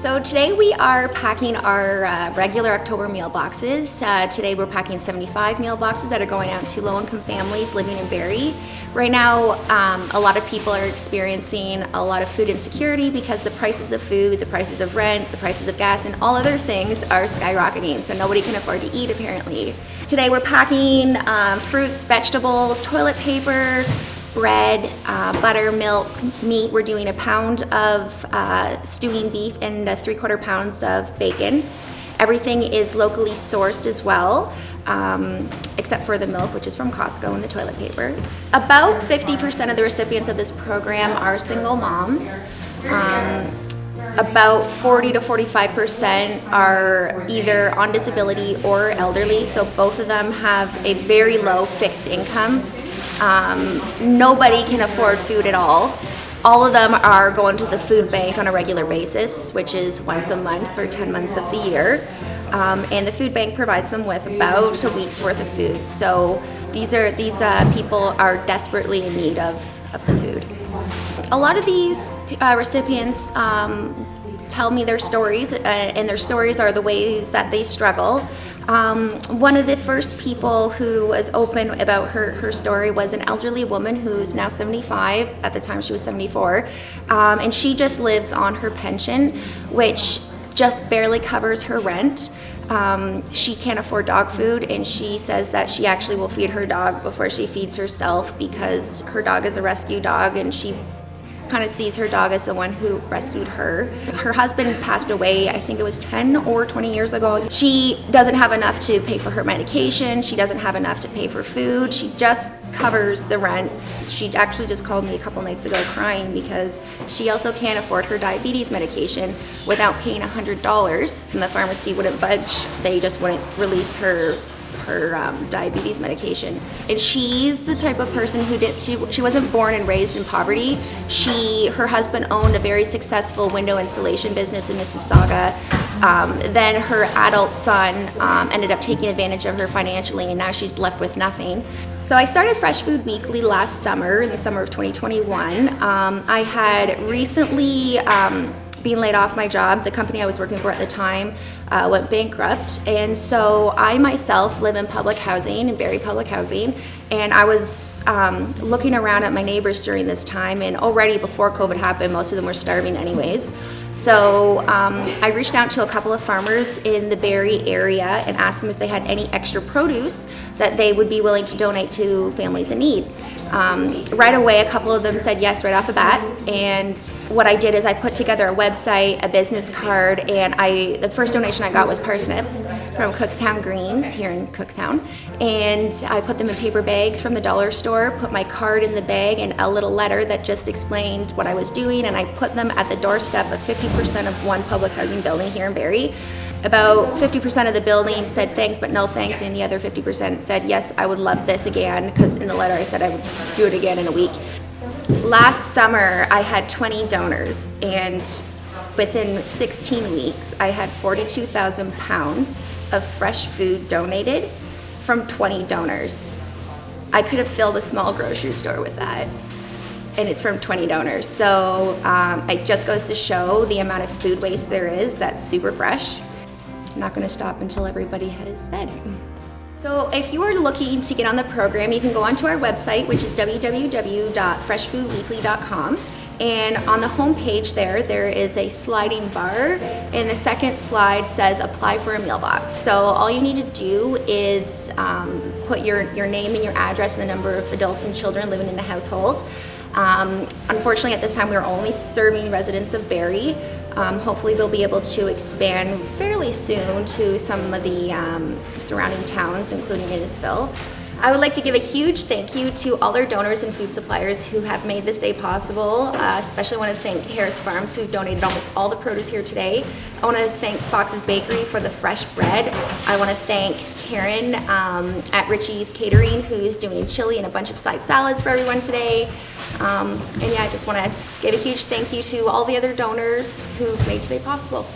So today we are packing our regular October meal boxes. Today we're packing 75 meal boxes that are going out to low-income families living in Barrie. Right now, a lot of people are experiencing a lot of food insecurity because the prices of food, the prices of rent, the prices of gas, and all other things are skyrocketing, so nobody can afford to eat apparently. Today we're packing fruits, vegetables, toilet paper, bread, butter, milk, meat. We're doing a pound of stewing beef and 3/4 pounds of bacon. Everything is locally sourced as well, except for the milk, which is from Costco, and the toilet paper. About 50% of the recipients of this program are single moms. About 40 to 45% are either on disability or elderly, so both of them have a very low fixed income. Nobody can afford food at all. All of them are going to the food bank on a regular basis, which is once a month for 10 months of the year. And the food bank provides them with about a week's worth of food. So these people are desperately in need of the food. A lot of these recipients tell me their stories, and their stories are the ways that they struggle. One of the first people who was open about her story was an elderly woman who's now 75. At the time she was 74, and she just lives on her pension, which just barely covers her rent. She can't afford dog food, and she says that she actually will feed her dog before she feeds herself because her dog is a rescue dog, and she kind of sees her dog as the one who rescued her. Her husband passed away, I think it was 10 or 20 years ago. She doesn't have enough to pay for her medication. She doesn't have enough to pay for food. She just covers the rent. She actually just called me a couple nights ago crying because she also can't afford her diabetes medication without paying $100. And the pharmacy wouldn't budge. They just wouldn't release her diabetes medication. And she's the type of person who she wasn't born and raised in poverty. Her husband owned a very successful window installation business in Mississauga. Then her adult son ended up taking advantage of her financially, and now she's left with nothing. So I started Fresh Food Weekly last summer, in the summer of 2021. I had recently being laid off my job. The company I was working for at the time went bankrupt, and so I myself live in public housing, in Barrie public housing, and I was looking around at my neighbors during this time, and already before COVID happened, most of them were starving anyways. So I reached out to a couple of farmers in the Barrie area and asked them if they had any extra produce that they would be willing to donate to families in need. Right away, a couple of them said yes right off the bat, and what I did is I put together a website, a business card, and the first donation I got was parsnips from Cookstown Greens here in Cookstown, and I put them in paper bags from the dollar store, put my card in the bag and a little letter that just explained what I was doing, and I put them at the doorstep of 50% of one public housing building here in Barrie. About 50% of the building said thanks but no thanks, and the other 50% said yes, I would love this again, because in the letter I said I would do it again in a week. Last summer I had 20 donors, and within 16 weeks I had 42,000 pounds of fresh food donated from 20 donors. I could have filled a small grocery store with that, and it's from 20 donors. So it just goes to show the amount of food waste there is that's super fresh. I'm not going to stop until everybody has fed. So if you are looking to get on the program, you can go onto our website, which is www.freshfoodweekly.com. And on the home page there is a sliding bar, and the second slide says apply for a meal box. So all you need to do is put your name and your address and the number of adults and children living in the household. Unfortunately, at this time, we're only serving residents of Barrie. Hopefully they'll be able to expand fairly soon to some of the surrounding towns, including Innisfil. I would like to give a huge thank you to all our donors and food suppliers who have made this day possible. Especially want to thank Harris Farms, who donated almost all the produce here today. I want to thank Fox's Bakery for the fresh bread. I want to thank Karen at Richie's Catering, who's doing chili and a bunch of side salads for everyone today. And yeah, I just want to give a huge thank you to all the other donors who made today possible.